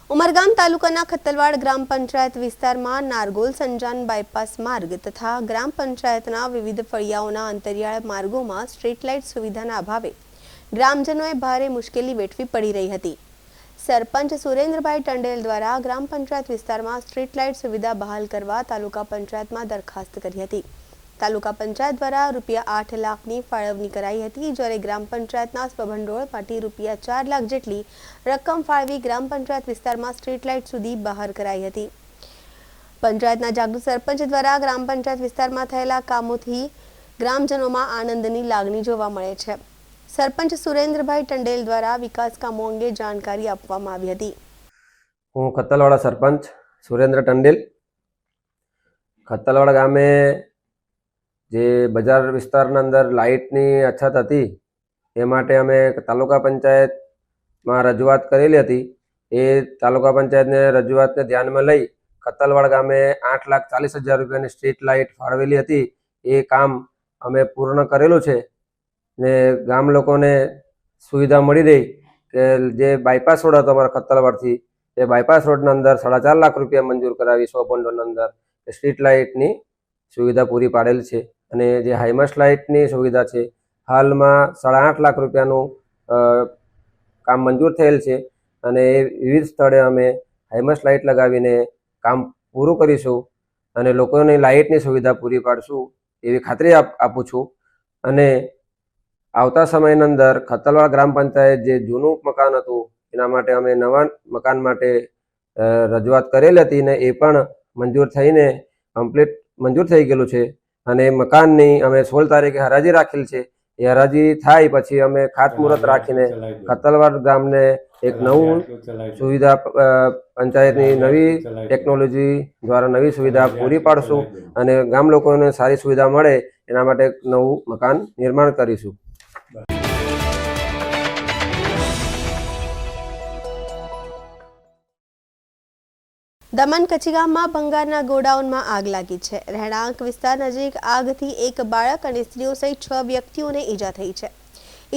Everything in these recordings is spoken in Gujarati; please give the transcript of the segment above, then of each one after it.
ઉમરગામ તાલુકાના ખત્તલવાડ ગ્રામ પંચાયત વિસ્તારમાં નારગોલ સંજાન બાયપાસ માર્ગ તથા ગ્રામ પંચાયતના વિવિધ ફળિયાઓના અંતરિયાળ માર્ગોમાં સ્ટ્રીટ લાઇટ સુવિધાના અભાવે ગ્રામજનોએ ભારે મુશ્કેલી વેઠવી પડી રહી હતી। સરપંચ સુરેન્દ્રભાઈ ટંડેલ દ્વારા ગ્રામ પંચાયત વિસ્તારમાં સ્ટ્રીટ લાઇટ સુવિધા બહાલ કરવા તાલુકા પંચાયતમાં દરખાસ્ત કરી હતી। તાલુકા પંચાયત દ્વારા ₹8 લાખની ફાળવણી કરાઈ હતી, જ્યારે ગ્રામ પંચાયતના સ્વભંડોળમાંથી ₹4 લાખ જેટલી રકમ ફાળવી ગ્રામ પંચાયત વિસ્તારમાં સ્ટ્રીટ લાઇટ સુધી બહાર કરાઈ હતી। પંચાયતના જાગૃત સરપંચ દ્વારા ગ્રામ પંચાયત વિસ્તારમાં થયેલા કામોથી ગ્રામજનોમાં આનંદની લાગણી જોવા મળે છે। સરપંચ સુરેન્દ્રભાઈ ટંડેલ દ્વારા વિકાસ કામો અંગે જાણકારી આપવામાં આવી હતી। હું ખત્તલવાડા સરપંચ સુરેન્દ્ર ટંડેલ। ખત્તલવાડા ગામે જે બજાર વિસ્તારના અંદર લાઇટની અછત હતી એ માટે અમે તાલુકા પંચાયતમાં રજૂઆત કરેલી હતી। એ તાલુકા પંચાયતને રજૂઆતને ધ્યાનમાં લઈ ખત્તલવાડા ગામે 8,40,000 રૂપિયાની સ્ટ્રીટ લાઇટ ફાળવેલી હતી। એ કામ અમે પૂર્ણ કરેલું છે ને ગામ લોકોને સુવિધા મળી રહી કે જે બાયપાસ રોડ હતો અમારા ખત્તલવાડથી એ બાયપાસ રોડના અંદર 4.5 લાખ રૂપિયા મંજૂર કરાવી 100 ભંડોળના અંદર સ્ટ્રીટ લાઇટની સુવિધા પૂરી પાડેલ છે। અને જે હાઈમાસ્ટ લાઇટની સુવિધા છે હાલમાં 8.5 લાખ રૂપિયાનું કામ મંજૂર થયેલ છે અને એ વિવિધ સ્થળે અમે હાઈમાસ્ટ લાઇટ લગાવીને કામ પૂરું કરીશું અને લોકોને લાઇટની સુવિધા પૂરી પાડશું એવી ખાતરી આપું છું। અને આવતા સમયની અંદર ખત્તલવાડા ગ્રામ પંચાયત જે જૂનું મકાન હતું એના માટે અમે નવા મકાન માટે રજૂઆત કરેલી હતી ને એ પણ મંજૂર થઈને કમ્પ્લીટ મંજૂર થઈ ગયેલું છે અને મકાનની અમે 16 તારીખે હરાજી રાખેલ છે। એ હરાજી થાય પછી અમે ખાતમુહૂર્ત રાખીને ખત્તલવાડ ગામને એક નવું સુવિધા પંચાયતની નવી ટેકનોલોજી દ્વારા નવી સુવિધા પૂરી પાડશું અને ગામ લોકોને સારી સુવિધા મળે એના માટે નવું મકાન નિર્માણ કરીશું। દમણ કચ્છીગામમાં ભંગારના ગોડાઉનમાં આગ લાગી છે। રહેણાંક વિસ્તાર નજીક આગથી એક બાળક અને સ્ત્રીઓ સહિત 6 વ્યક્તિઓને ઈજા થઈ છે।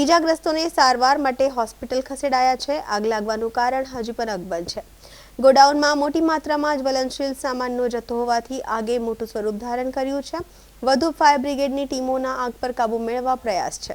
ઈજાગ્રસ્તોને સારવાર માટે હોસ્પિટલ ખસેડાયા છે। આગ લાગવાનું કારણ હજી પણ અકબંધ છે। ગોડાઉનમાં મોટી માત્રામાં જ્વલનશીલ સામાનનો જથ્થો હોવાથી આગે મોટું સ્વરૂપ ધારણ કર્યું છે। વધુ ફાયર બ્રિગેડની ટીમોના આગ પર કાબુ મેળવવા પ્રયાસ છે।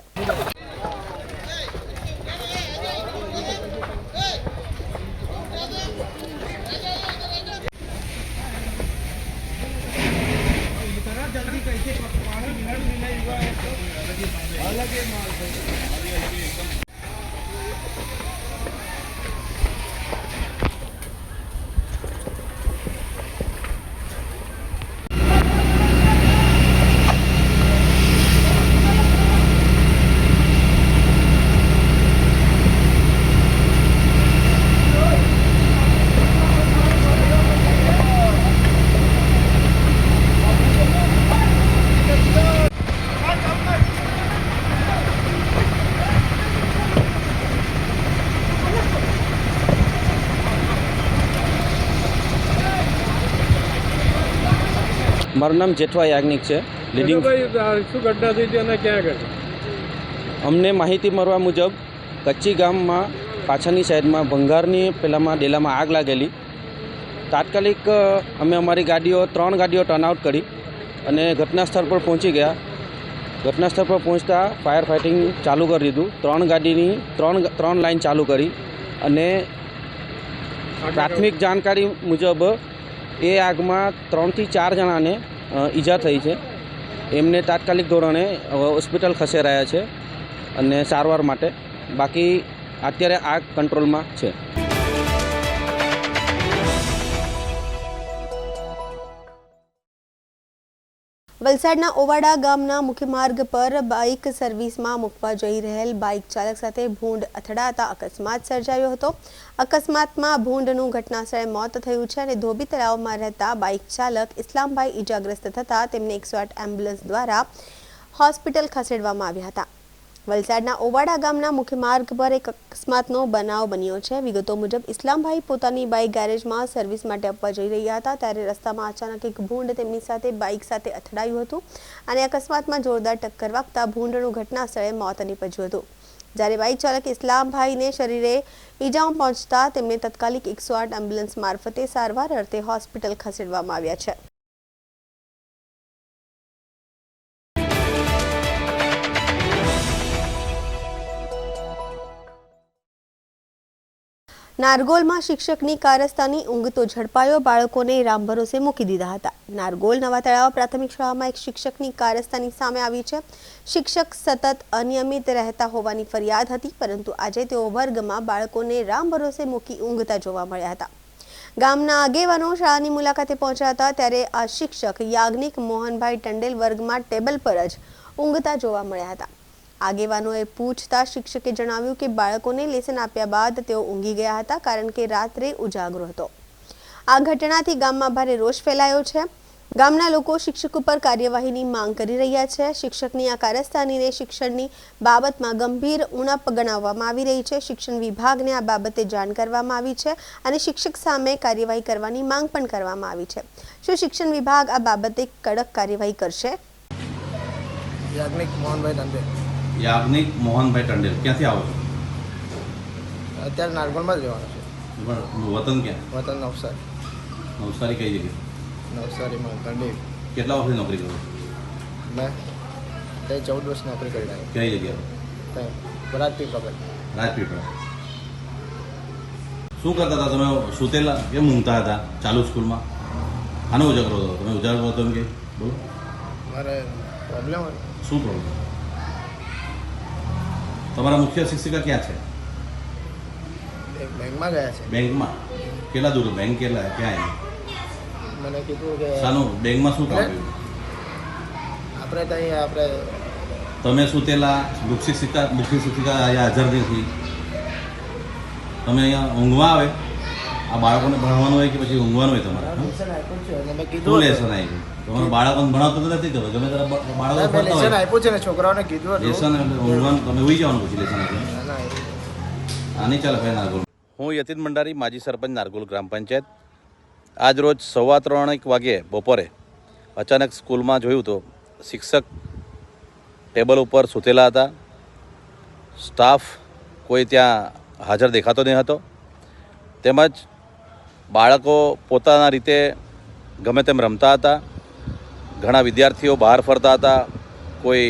મારું નામ જેઠવા યાજ્ઞિક છે। લીડિંગ શું ઘટના થઈ હતી અને ક્યાં ઘટી? અમને માહિતી મળવા મુજબ કચ્છી ગામમાં પાછળની સાઈડમાં ભંગારની પેલામાં ડેલામાં આગ લાગેલી। તાત્કાલિક અમે અમારી ગાડીઓ 3 ગાડીઓ ટર્નઆઉટ કરી અને ઘટના સ્થળ પર પહોંચી ગયા। ઘટના સ્થળ પર પહોંચતા ફાયર ફાઇટિંગ ચાલુ કરી દીધું। 3 ગાડીની 3 લાઈન ચાલુ કરી અને પ્રાથમિક જાણકારી મુજબ એ આગમાં 3 થી 4 જણાને ઈજા થઈ છે। એમને તાત્કાલિક ધોરણે હોસ્પિટલ ખસેડાયા છે અને સારવાર માટે। બાકી અત્યારે આગ કંટ્રોલમાં છે। વલસાડના ઓવાડા ગામના મુખ્ય માર્ગ પર બાઇક સર્વિસમાં મૂકવા જઈ રહેલ બાઇક ચાલક સાથે ભૂંડ અથડાતા અકસ્માત સર્જાયો હતો। અકસ્માતમાં ભૂંડનું ઘટનાસ્થળે મોત થયું છે અને ધોબી તળાવમાં રહેતા બાઇક ચાલક ઇસ્લામભાઈ ઈજાગ્રસ્ત થતા તેમને 108 એમ્બ્યુલન્સ દ્વારા હોસ્પિટલ ખસેડવામાં આવ્યા હતા। વલસાડના ઓવાડા ગામના મુખ્ય માર્ગ પર એક અકસ્માતનો બનાવ બન્યો છે। વિગતો મુજબ ઇસ્લામભાઈ પોતાની બાઇક ગેરેજમાં સર્વિસ માટે આપવા જઈ રહ્યા હતા ત્યારે રસ્તામાં અચાનક એક ભૂંડ તેમની સાથે બાઇક સાથે અથડાયું હતું અને અકસ્માતમાં જોરદાર ટક્કર વાગતા ભૂંડનું ઘટનાસ્થળે મોત નીપજ્યું હતું। જ્યારે બાઇક ચાલક ઇસ્લામભાઈને શરીરે ઈજાઓ પહોંચતા તેમને તાત્કાલિક 108 એમ્બ્યુલન્સ મારફતે સારવાર અર્થે હોસ્પિટલ ખસેડવામાં આવ્યા છે. નારગોલમાં શિક્ષકની કારસ્તાની ઊંઘ તો ઝડપાયો, બાળકોને રામ ભરોસે મૂકી દીધા હતા. નારગોલ નવા તળાવ પ્રાથમિક શાળામાં એક શિક્ષકની કારસ્તાની સામે આવી છે. શિક્ષક સતત અનિયમિત રહેતા હોવાની ફરિયાદ હતી, પરંતુ આજે તેઓ વર્ગમાં બાળકોને રામ ભરોસે મૂકી ઊંઘતા જોવા મળ્યા હતા. ગામના આગેવાનો શાળાની મુલાકાતે પહોંચ્યા હતા ત્યારે આ શિક્ષક યાજ્ઞિક મોહનભાઈ ટંડેલ વર્ગમાં ટેબલ પર જ ઊંઘતા જોવા મળ્યા હતા. આગેવાનોએ પૂછતા શિક્ષકે જણાવ્યું કે બાળકોને લેસન આપ્યા બાદ તેઓ ઊંઘી ગયા હતા, કારણ કે રાત્રે ઉજાગરો હતો. આ ઘટનાથી ગામમાં ભારે રોષ ફેલાયો છે. ગામના લોકો શિક્ષક ઉપર કાર્યવાહીની માંગ કરી રહ્યા છે. શિક્ષકની આ કારસ્તાનીને શિક્ષણની બાબતમાં ગંભીર ઉણપ ગણાવવામાં આવી રહી છે. શિક્ષણ વિભાગને આ બાબતે જાણ કરવામાં આવી છે અને શિક્ષક સામે કાર્યવાહી કરવાની માંગ પણ કરવામાં આવી છે. શું શિક્ષણ વિભાગ આ બાબતે કડક કાર્યવાહી કરશે? યાજ્ઞિક મોહનભાઈ ટંડેલ. યાજ્ઞિક મોહનભાઈ ટંડેલ, ક્યાંથી આવો છો? અત્યારે નારગોલમાં જ રહેવાનું છે. વતન ક્યાં? વતન નવસારી. નવસારી કઈ જગ્યાએ? નવસારીમાં કંડી. કેટલા વર્ષની નોકરી કરો? મેં તે 14 વર્ષ નોકરી કરી રહી. કઈ જગ્યાએ? ત્યાં રાજપીપળા પર. રાજપીપળા. શું કરતા હતા તમે? સૂતેલા કેમ ઊંઘતા હતા ચાલુ સ્કૂલમાં? આનો ઉજાગરો હતો? તમે ઉજાગરો હતો એમ કે બોલો. મારે પ્રોબ્લેમ હતો. શું પ્રોબ્લેમ? તમારા મુખ્ય શિક્ષિકા ક્યાં છે? એક બેંકમાં ગયા છે. બેંકમાં? કેટલા દૂર? બેંક કેટલા ક્યાં આવી? મને કીધું કે શાનું બેંકમાં શું કામ કર્યું? આપણે ત્યાં આપણે તમે સૂતેલા, મુખ્ય શિક્ષિકા અહીંયા હાજર નથી. તમે અહીંયા ઊંઘવા આવે? આ બાળકોને ભણાવવાનું હોય કે પછી ઊંઘવાનું હોય તમારે? લેસન આપ્યું છે અને મેં શું કીધું લેસન આવ્યું? તમારું બાળકોને ભણાવતો નથી તમે ગમે ત્યારે બાળકો મેં ભણતા લેસન હોય. આપ્યું છે ને છોકરાઓને કીધું હતું. લેસન એટલે ઊંઘવાનું, તમે ઉઈ જવાનું પછી લેસન આપ્યું. ના, ના, આની ચાલે ભાઈ નારગોલ. હું યતીન ભંડારી, માજી સરપંચ નારગોલ ગ્રામ પંચાયત. આજ રોજ 3:15 વાગ્યે બપોરે અચાનક સ્કૂલમાં જોયું તો શિક્ષક ટેબલ ઉપર સૂતેલા હતા. સ્ટાફ કોઈ ત્યાં હાજર દેખાતો નહીં હતો. તેમજ બાળકો પોતાના રીતે ગમે તેમ રમતા હતા. ઘણા વિદ્યાર્થીઓ બહાર ફરતા હતા. કોઈ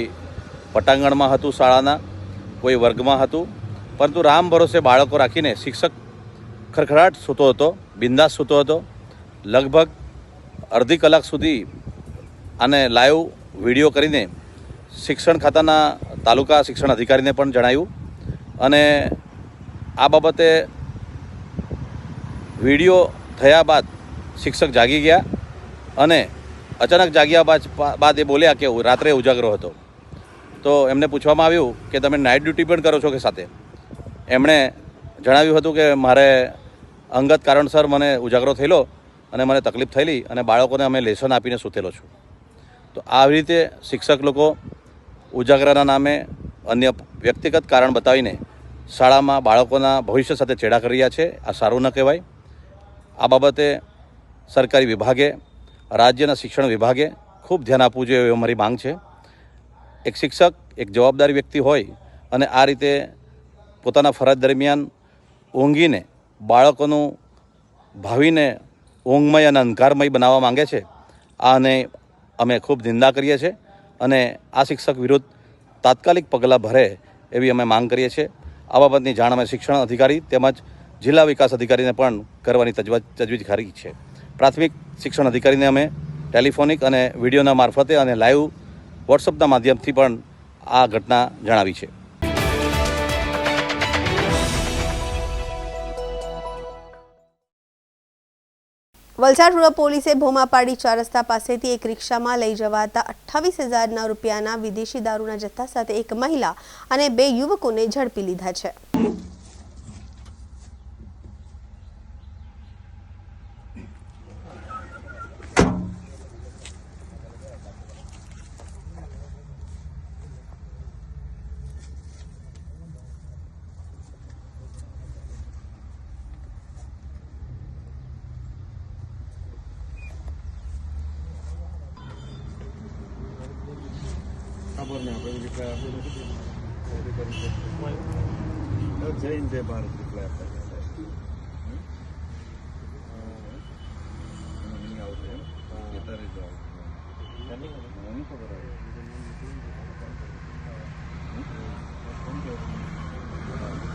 પટાંગણમાં હતું શાળાના, કોઈ વર્ગમાં હતું. પરંતુ રામ ભરોસે બાળકો રાખીને શિક્ષક ખડખડાટ સૂતો હતો, બિંદાસ સૂતો હતો. લગભગ અડધી કલાક સુધી આને લાઈવ વિડીયો કરીને શિક્ષણ ખાતાના તાલુકા શિક્ષણ અધિકારીને પણ જણાવ્યું અને આ બાબતે વિડીયો થયા બાદ શિક્ષક જાગી ગયા અને અચાનક જાગ્યા બાદ એ બોલ્યા કે રાત્રે ઉજાગરો હતો. તો એમને પૂછવામાં આવ્યું કે તમે નાઇટ ડ્યુટી પણ કરો છો કે સાથે? એમણે જણાવ્યું હતું કે મારે અંગત કારણસર મને ઉજાગરો થયેલો અને મને તકલીફ થયેલી અને બાળકોને અમે લેસન આપીને સૂતેલો છું. તો આવી રીતે શિક્ષક લોકો ઉજાગરાના નામે અન્ય વ્યક્તિગત કારણ બતાવીને શાળામાં બાળકોના ભવિષ્ય સાથે ચેડા કરી રહ્યા છે. આ સારું ન કહેવાય. આ બાબતે સરકારી વિભાગે, રાજ્યના શિક્ષણ વિભાગે ખૂબ ધ્યાન આપવું જોઈએ એવી અમારી માંગ છે. એક શિક્ષક એક જવાબદારી વ્યક્તિ હોય અને આ રીતે પોતાના ફરજ દરમિયાન ઊંઘીને બાળકોનું ભાવિને ઊંઘમય અને અંધકારમય બનાવવા માંગે છે. આને અમે ખૂબ નિંદા કરીએ છીએ અને આ શિક્ષક વિરુદ્ધ તાત્કાલિક પગલાં ભરે એવી અમે માંગ કરીએ છીએ. આ બાબતની જાણ અમે શિક્ષણ અધિકારી તેમજ જિલ્લા વિકાસ અધિકારીને પણ કરવાની તજવીજ કરી છે. પ્રાથમિક શિક્ષણ અધિકારીને અમે ટેલિફોનિક અને વિડીયોના મારફતે અને લાઈવ વોટ્સઅપના માધ્યમથી પણ આ ઘટના જણાવી છે. વલસાડ રૂરલ પોલીસે ભોમાપાડી 4 રસ્તા પાસેથી એક રિક્ષામાં લઈ જવાતા 28,000 રૂપિયાના વિદેશી દારૂના જથ્થા સાથે એક મહિલા અને 2 યુવકોને ઝડપી લીધા છે. ખબર નહીં આપણે જૈન જય ભારત રિપ્લાય આપતા આવશે કહેતા રહેજો મને ખબર આવે